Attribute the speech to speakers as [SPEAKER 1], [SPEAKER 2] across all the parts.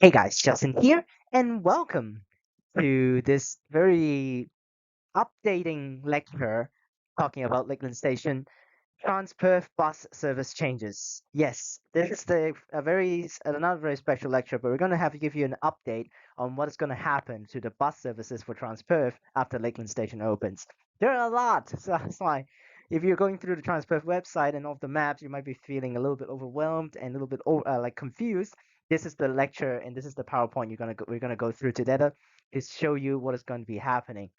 [SPEAKER 1] Hey guys, Justin here, and welcome to this very updating lecture talking about Lakelands Station Transperth bus service changes. Yes, this is another very special lecture, but we're going to have to give you an update on what is going to happen to the bus services for Transperth after Lakeland Station opens. There are a lot, so that's why if you're going through the Transperth website and all the maps, you might be feeling a little bit overwhelmed and a little bit like confused. This is the lecture and this is the PowerPoint we're gonna go through together to show you what is going to be happening.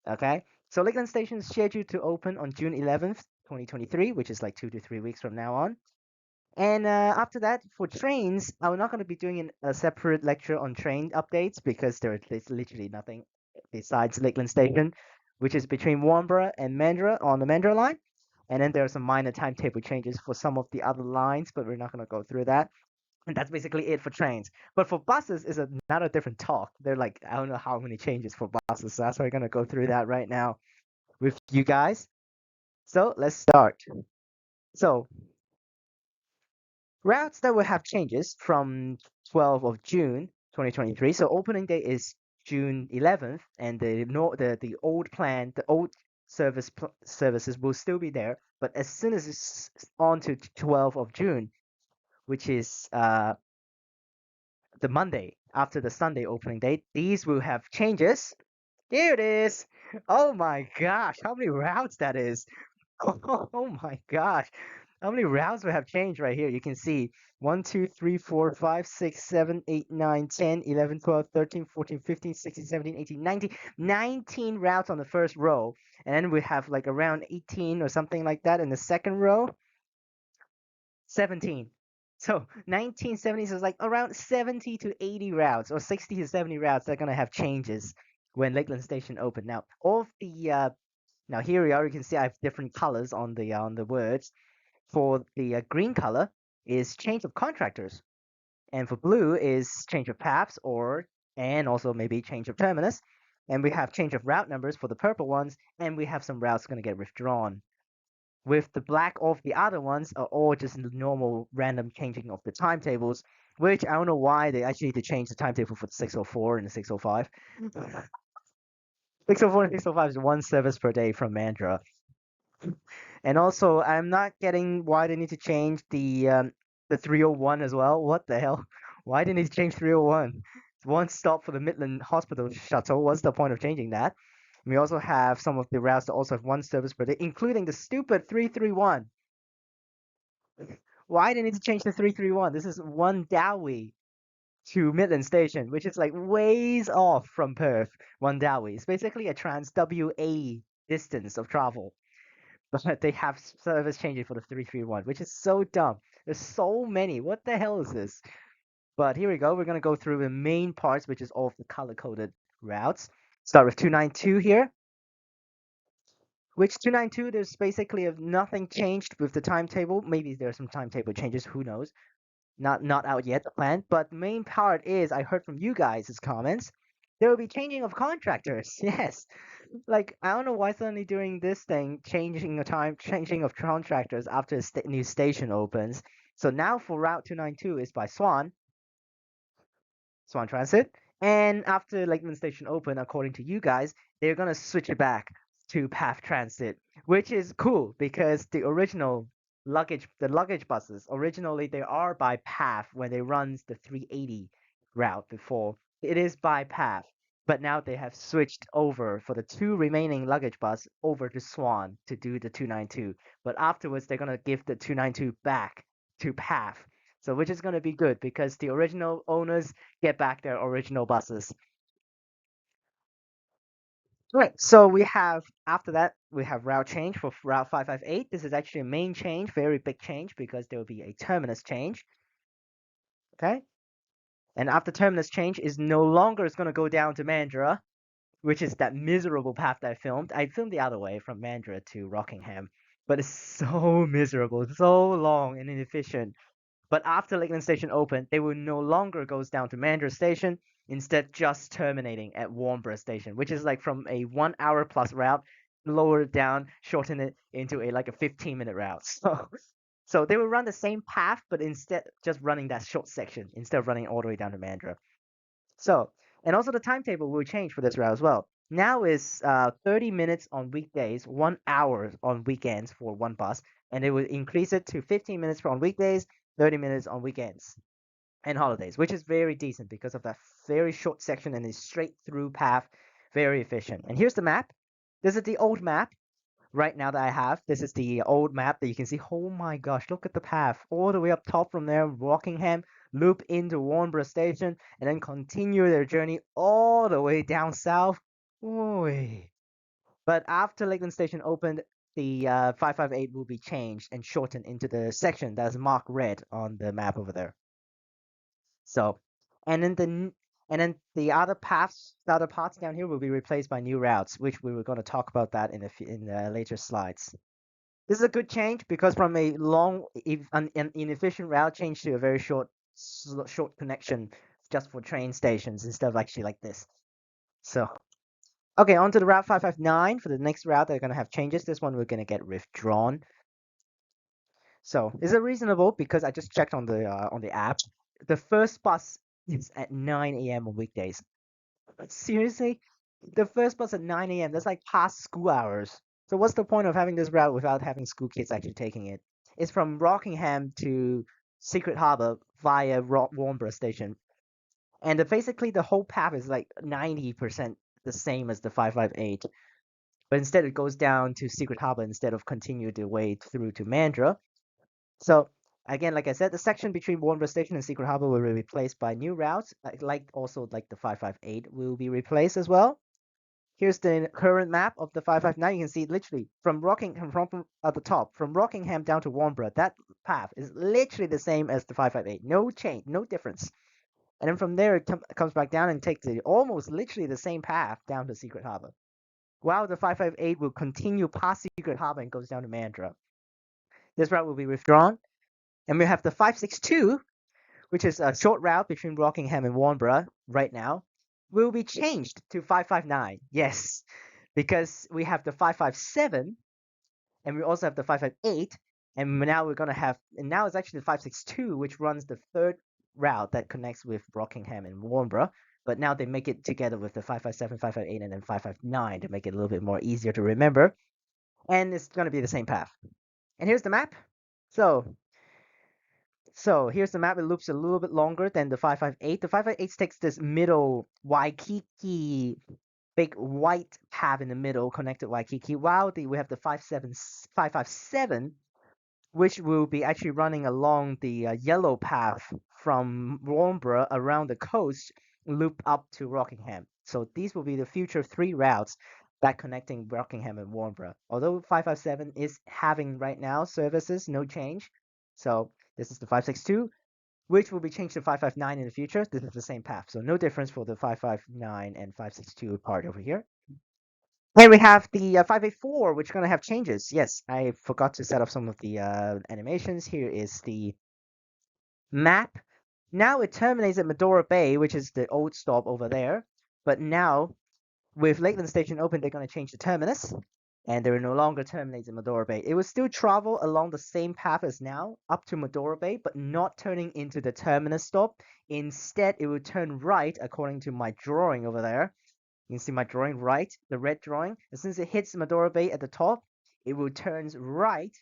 [SPEAKER 1] Okay, so Lakeland Station is scheduled to open on June 11th, 2023, which is like 2 to 3 weeks from now on. And after that, for trains, I'm not going to be doing a separate lecture on train updates because there's literally nothing besides Lakeland Station, which is between Warnbro and Mandurah on the Mandurah line. And then there are some minor timetable changes for some of the other lines, but we're not going to go through that. And that's basically it for trains. But for buses, is another different talk. They're like, I don't know how many changes for buses. So that's why we're going to go through that right now with you guys. So let's start. So routes that will have changes from 12th of June 2023. So opening day is June 11th, and the old plan, the old services will still be there. But as soon as it's on to 12th of June, which is the Monday after the Sunday opening date, these will have changes. Here it is. Oh my gosh, how many routes that is. Oh my gosh. How many rounds we have changed right here? You can see 1, 2, 3, 4, 5, 6, 7, 8, 9, 10, 11, 12, 13, 14, 15, 16, 17, 18, 19. 19 routes on the first row. And then we have like around 18 or something like that in the second row. 17. So 1970s is like around 70 to 80 routes or 60 to 70 routes that are going to have changes when Lakeland Station opened. Now, all of the now here we are. You can see I have different colors on the words. For the green color is change of contractors, and for blue is change of paths and also maybe change of terminus. And we have change of route numbers for the purple ones, and we have some routes going to get withdrawn. With the black of the other ones are all just normal random changing of the timetables, which I don't know why they actually need to change the timetable for the 604 and the 605. 604 and 605 is one service per day from Mandra. And also, I'm not getting why they need to change the 301 as well. What the hell? Why didn't they change 301? It's one stop for the Midland Hospital shuttle. What's the point of changing that? We also have some of the routes that also have one service per day, including the stupid 331. Why didn't they need to change the 331? This is one Dowie to Midland Station, which is like ways off from Perth. One Dowie. It's basically a trans WA distance of travel. But they have service changing for the 331, which is so dumb. There's so many. What the hell is this? But here we go. We're going to go through the main parts, which is all of the color-coded routes. Start with 292 here. Which 292, there's basically nothing changed with the timetable. Maybe there's some timetable changes. Who knows? Not out yet, the plan. But the main part is, I heard from you guys' comments, there will be changing of contractors. Yes. Like, I don't know why suddenly doing this thing, changing of contractors after a new station opens. So now for Route 292 is by Swan Transit. And after Lakeland Station open, according to you guys, they're gonna switch it back to Path Transit, which is cool because the luggage buses, originally they are by Path when they runs the 380 route before. It is by Path, but now they have switched over for the two remaining luggage bus over to Swan to do the 292. But afterwards, they're gonna give the 292 back to Path. So which is going to be good because the original owners get back their original buses. Right. So we have after that we have route change for Route 558. This is actually a main change, very big change because there will be a terminus change. Okay. And after terminus change is no longer it's going to go down to Mandurah, which is that miserable path that I filmed. I filmed the other way from Mandurah to Rockingham, but it's so miserable, so long and inefficient. But after Lakeland Station opened, they will no longer goes down to Mandurah Station, instead just terminating at Warnbro Station, which is like from a 1 hour plus route, lower it down, shorten it into a 15-minute route. So So they will run the same path, but instead just running that short section instead of running all the way down to Mandurah. So, and also the timetable will change for this route as well. Now is 30 minutes on weekdays, 1 hour on weekends for one bus, and they will increase it to 15 minutes on weekdays, 30 minutes on weekends and holidays, which is very decent because of that very short section and a straight through path, very efficient. And here's the map. This is the old map right now that I have. This is the old map that you can see. Oh my gosh, look at the path all the way up top from there, Rockingham, loop into Warnborough Station, and then continue their journey all the way down south. Oy. But after Lakeland Station opened, the 558 will be changed and shortened into the section that's marked red on the map over there. So, and then the other paths, the other parts down here will be replaced by new routes, which we were going to talk about that in the later slides. This is a good change because from a long, inefficient route change to a very short connection just for train stations instead of actually like this. So, okay, on to the route 559 for the next route. They're going to have changes. This one we're going to get withdrawn. So, is it reasonable? Because I just checked on the app. The first bus is at 9 a.m. on weekdays. Seriously? The first bus at 9 a.m. That's like past school hours. So what's the point of having this route without having school kids actually taking it? It's from Rockingham to Secret Harbour via Warnborough Station. And basically the whole path is like 90% the same as the 558. But instead it goes down to Secret Harbour instead of continue the way through to Mandurah. So again, like I said, the section between Warnborough Station and Secret Harbour will be replaced by new routes, like also like the 558 will be replaced as well. Here's the current map of the 559. You can see literally from Rockingham, from at the top, from Rockingham down to Warnborough, that path is literally the same as the 558. No change, no difference. And then from there, it comes back down and takes almost literally the same path down to Secret Harbour. While the 558 will continue past Secret Harbour and goes down to Mandurah. This route will be withdrawn. And we have the 562, which is a short route between Rockingham and Warnborough right now, will be changed to 559. Yes, because we have the 557 and we also have the 558, and now we're going to have, and now it's actually the 562, which runs the third route that connects with Rockingham and Warnborough. But now they make it together with the 557, 558, and then 559 to make it a little bit more easier to remember. And it's going to be the same path. And here's the map. So here's the map. It loops a little bit longer than the 558. The 558 takes this middle Waikiki, big white path in the middle, connected Waikiki, while we have the 557, which will be actually running along the yellow path from Warnborough around the coast, loop up to Rockingham. So these will be the future three routes that connecting Rockingham and Warnborough. Although 557 is having right now services, no change. So this is the 562, which will be changed to 559 in the future. This is the same path, so no difference for the 559 and 562 part over here. And we have the 584, which is going to have changes. Yes, I forgot to set up some of the animations. Here is the map. Now it terminates at Medora Bay, which is the old stop over there. But now, with Lakeland Station open, they're going to change the terminus. And they will no longer terminate in Medora Bay. It will still travel along the same path as now, up to Medora Bay, but not turning into the terminus stop. Instead, it will turn right, according to my drawing over there. You can see my drawing right, the red drawing. And since it hits Medora Bay at the top, it will turn right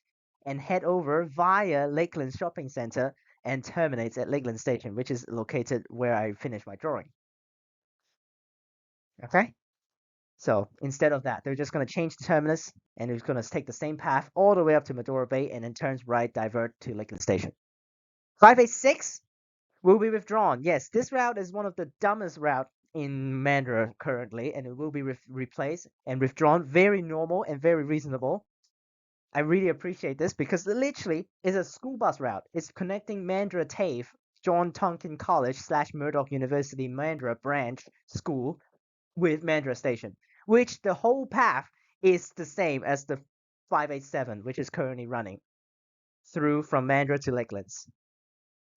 [SPEAKER 1] and head over via Lakeland Shopping Center and terminates at Lakeland Station, which is located where I finished my drawing. Okay? So instead of that, they're just going to change the terminus and it's going to take the same path all the way up to Medora Bay and then turns right, divert to Lakeland Station. 586 will be withdrawn. Yes, this route is one of the dumbest route in Mandurah currently, and it will be replaced and withdrawn. Very normal and very reasonable. I really appreciate this because it literally is a school bus route. It's connecting Mandurah TAFE, John Tonkin College / Murdoch University Mandurah branch school with Mandurah Station, which the whole path is the same as the 587, which is currently running through from Mandurah to Lakelands.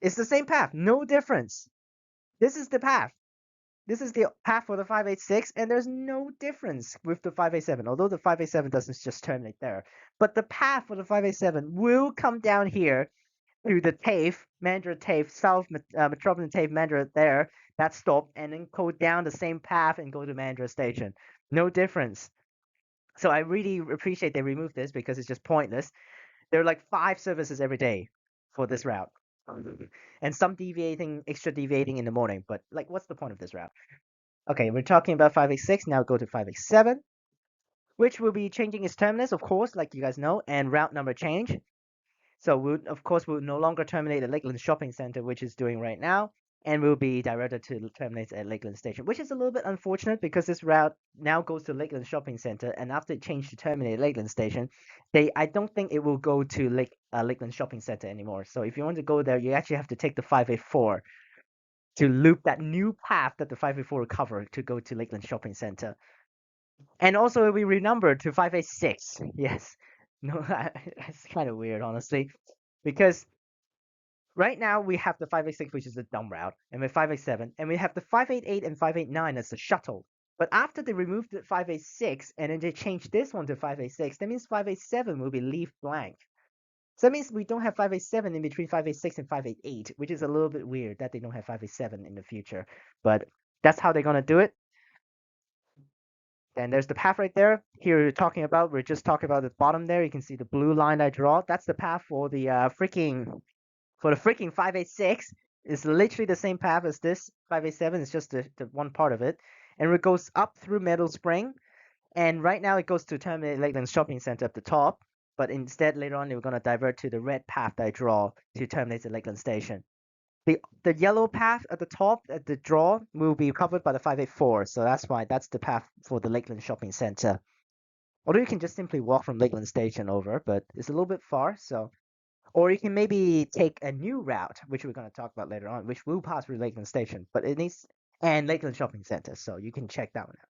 [SPEAKER 1] It's the same path, no difference. This is the path. This is the path for the 586, and there's no difference with the 587, although the 587 doesn't just terminate there. But the path for the 587 will come down here to the TAFE, Mandurah TAFE, South Metropolitan TAFE, Mandurah there, that stop, and then go down the same path and go to Mandurah Station. No difference. So I really appreciate they removed this because it's just pointless. There are like 5 services every day for this route. And some extra deviating in the morning. But like, what's the point of this route? Okay, we're talking about 586. Now go to 587, which will be changing its terminus, of course, like you guys know, and route number change. So we'll no longer terminate at Lakelands Shopping Center, which is doing right now, and we'll be directed to terminate at Lakelands Station, which is a little bit unfortunate because this route now goes to Lakelands Shopping Center, and after it changed to terminate at Lakelands Station, I don't think it will go to Lakelands Shopping Center anymore. So if you want to go there, you actually have to take the 584 to loop that new path that the 584 will cover to go to Lakelands Shopping Center. And also it'll be renumbered to 586. Yes. No, it's kind of weird, honestly, because right now we have the 586, which is the dumb route, and we have 587, and we have the 588 and 589 as the shuttle. But after they removed the 586 and then they changed this one to 586, that means 587 will be left blank. So that means we don't have 587 in between 586 and 588, which is a little bit weird that they don't have 587 in the future. But that's how they're gonna do it. And there's the path right there. Here we're just talking about the bottom there. You can see the blue line I draw. That's the path for the freaking 586. It's literally the same path as this 587. It's just the one part of it. And it goes up through Meadow Spring. And right now it goes to terminate Lakelands Shopping Center at the top. But instead, later on, we're going to divert to the red path that I draw to terminate the Lakeland Station. The yellow path at the top at the draw will be covered by the 584. So that's why that's the path for the Lakeland Shopping Center. Although you can just simply walk from Lakeland Station over, but it's a little bit far. So, or you can maybe take a new route, which we're going to talk about later on, which will pass through Lakeland Station, but it needs and Lakeland Shopping Center. So you can check that one out.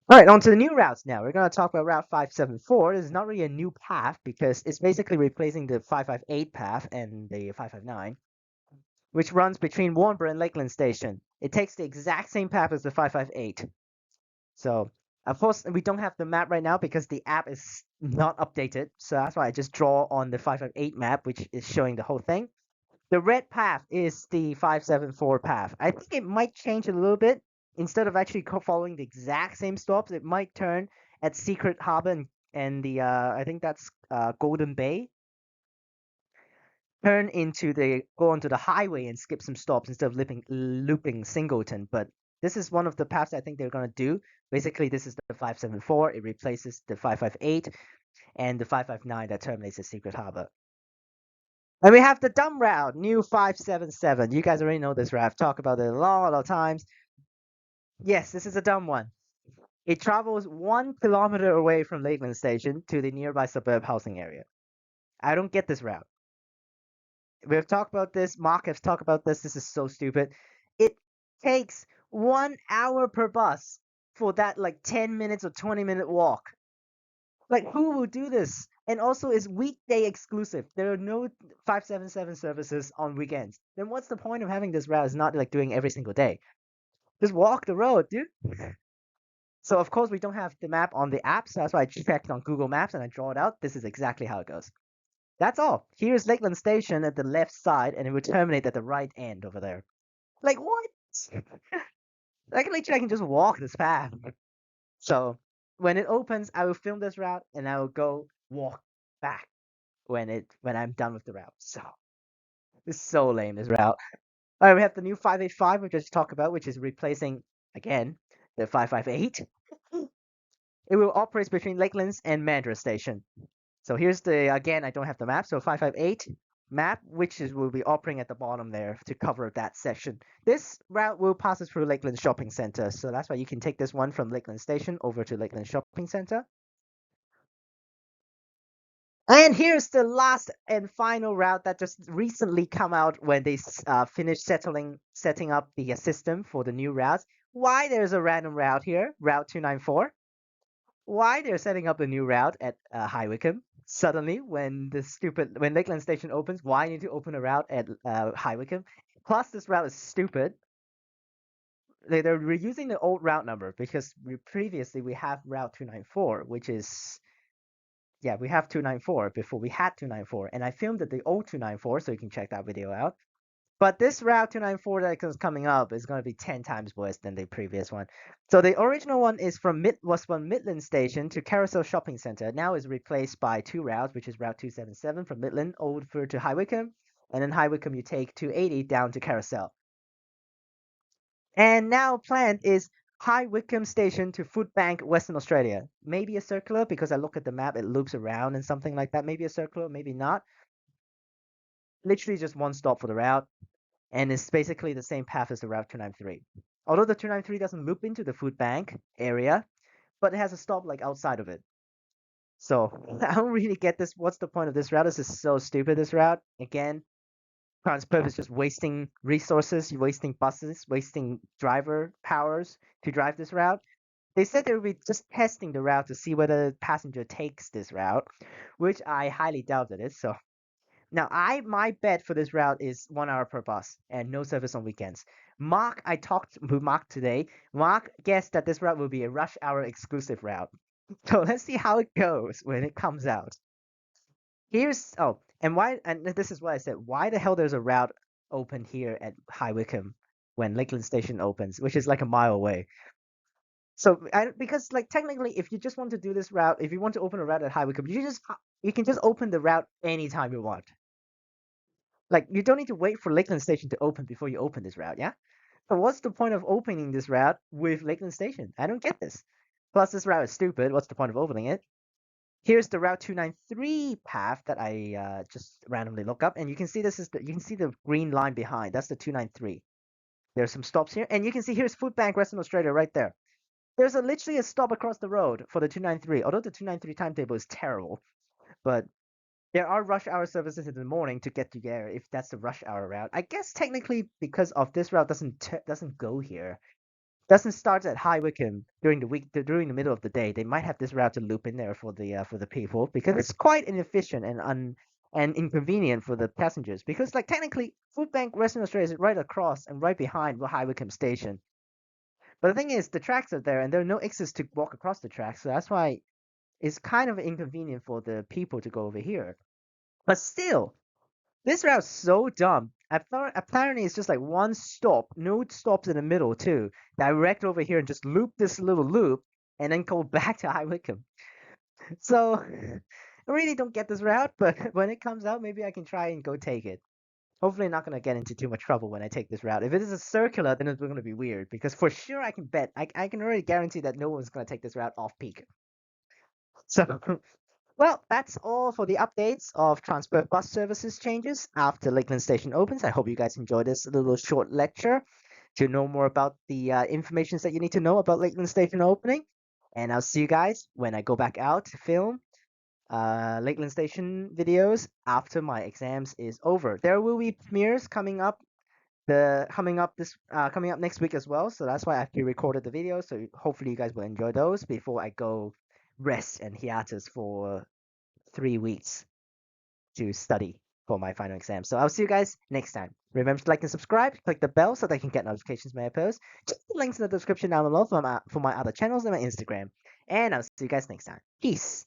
[SPEAKER 1] All right, on to the new routes now. We're going to talk about Route 574. This is not really a new path because it's basically replacing the 558 path and the 559, which runs between Warnbro and Lakeland Station. It takes the exact same path as the 558. So, of course, we don't have the map right now because the app is not updated. So that's why I just draw on the 558 map, which is showing the whole thing. The red path is the 574 path. I think it might change a little bit. Instead of actually following the exact same stops, it might turn at Secret Harbor and the I think that's Golden Bay. Go onto the highway and skip some stops instead of looping Singleton. But this is one of the paths I think they're gonna do. Basically, this is the 574. It replaces the 558 and the 559 that terminates at Secret Harbor. And we have the dumb route, new 577. You guys already know this route. I've talked about it a lot of times. Yes, this is a dumb one. It travels 1 kilometer away from Lakeland Station to the nearby suburb housing area. I don't get this route. We've talked about this. Mark has talked about this. This is so stupid. It takes 1 hour per bus for that like 10 minutes or 20-minute walk. Like, who will do this? And also, it's weekday exclusive. There are no 577 services on weekends. Then what's the point of having this route? It's not like doing every single day. Just walk the road, dude. So of course we don't have the map on the app, so that's why I checked on Google Maps and I draw it out. This is exactly how it goes. That's all. Here's Lakeland Station at the left side, and it will terminate at the right end over there. Like, what? Like, literally, I can just walk this path. So when it opens, I will film this route and I will go walk back when I'm done with the route. So it's so lame, this route. All right, we have the new 585 we just talked about, which is replacing again the 558. It will operate between Lakelands and Mandurah Station. So here's again, I don't have the map, so 558 map, which will be operating at the bottom there to cover that section. This route will pass us through Lakeland Shopping Center, so that's why you can take this one from Lakeland Station over to Lakeland Shopping Center. And here's the last and final route that just recently come out when they finished setting up the system for the new routes. Why there's a random route here, Route 294? Why they're setting up a new route at High Wycombe? Suddenly, when Lakeland Station opens, why need to open a route at High Wycombe? Plus, this route is stupid. they're reusing the old route number because previously we have Route 294, which is yeah, we have 294 before we had 294, and I filmed the old 294, so you can check that video out. But this Route 294 that is coming up is going to be 10 times worse than the previous one. So the original one was from Midland Station to Carousel Shopping Center. Now is replaced by two routes, which is Route 277 from Midland over to High Wycombe, and then High Wycombe you take 280 down to Carousel. And now planned is High Wycombe Station to Foodbank, Western Australia. Maybe a circular because I look at the map, it loops around and something like that. Maybe a circular, maybe not. Literally just one stop for the route, and it's basically the same path as the Route 293. Although the 293 doesn't loop into the food bank area, but it has a stop like outside of it. So I don't really get this. What's the point of this route? This is so stupid, this route. Again, Transperth is just wasting resources, wasting buses, wasting driver powers to drive this route. They said they would be just testing the route to see whether the passenger takes this route, which I highly doubt it is. So now my bet for this route is 1 hour per bus and no service on weekends. I talked with Mark today. Mark guessed that this route will be a rush hour exclusive route. So let's see how it goes when it comes out. And this is what I said. Why the hell there's a route open here at High Wycombe when Lakelands Station opens, which is like a mile away? So because like technically, if you just want to do this route, if you want to open a route at High Wycombe, you can just open the route anytime you want. Like you don't need to wait for Lakeland Station to open before you open this route, yeah? So what's the point of opening this route with Lakeland Station? I don't get this. Plus this route is stupid. What's the point of opening it? Here's the Route 293 path that I just randomly look up, and you can see you can see the green line behind. That's the 293. There's some stops here, and you can see here's Foodbank, Western Australia, right there. There's literally a stop across the road for the 293. Although the 293 timetable is terrible, but there are rush hour services in the morning to get you there if that's the rush hour route. I guess technically because of this route doesn't go here, doesn't start at High Wycombe during the week during the middle of the day. They might have this route to loop in there for the people because it's quite inefficient and inconvenient for the passengers because like technically Foodbank Western Australia is right across and right behind the High Wycombe station. But the thing is the tracks are there and there are no exits to walk across the tracks, so that's why it's kind of inconvenient for the people to go over here. But still, this route's so dumb. I thought apparently it's just like one stop, no stops in the middle too. Direct over here and just loop this little loop and then go back to High Wycombe. So I really don't get this route, but when it comes out, maybe I can try and go take it. Hopefully not gonna get into too much trouble when I take this route. If it is a circular, then it's gonna be weird because for sure I can bet I can already guarantee that no one's gonna take this route off peak. So well, that's all for the updates of Transperth bus services changes after Lakeland Station opens. I hope you guys enjoyed this little short lecture to know more about the information that you need to know about Lakeland Station opening. And I'll see you guys when I go back out to film Lakeland Station videos after my exams is over. There will be premieres coming up next week as well. So that's why I pre-recorded the video. So hopefully you guys will enjoy those before I go rest and hiatus for 3 weeks to study for my final exam. So I'll see you guys next time. Remember to like and subscribe, click the bell so that I can get notifications when I post. Check the links in the description down below for my other channels and my Instagram. And I'll see you guys next time. Peace.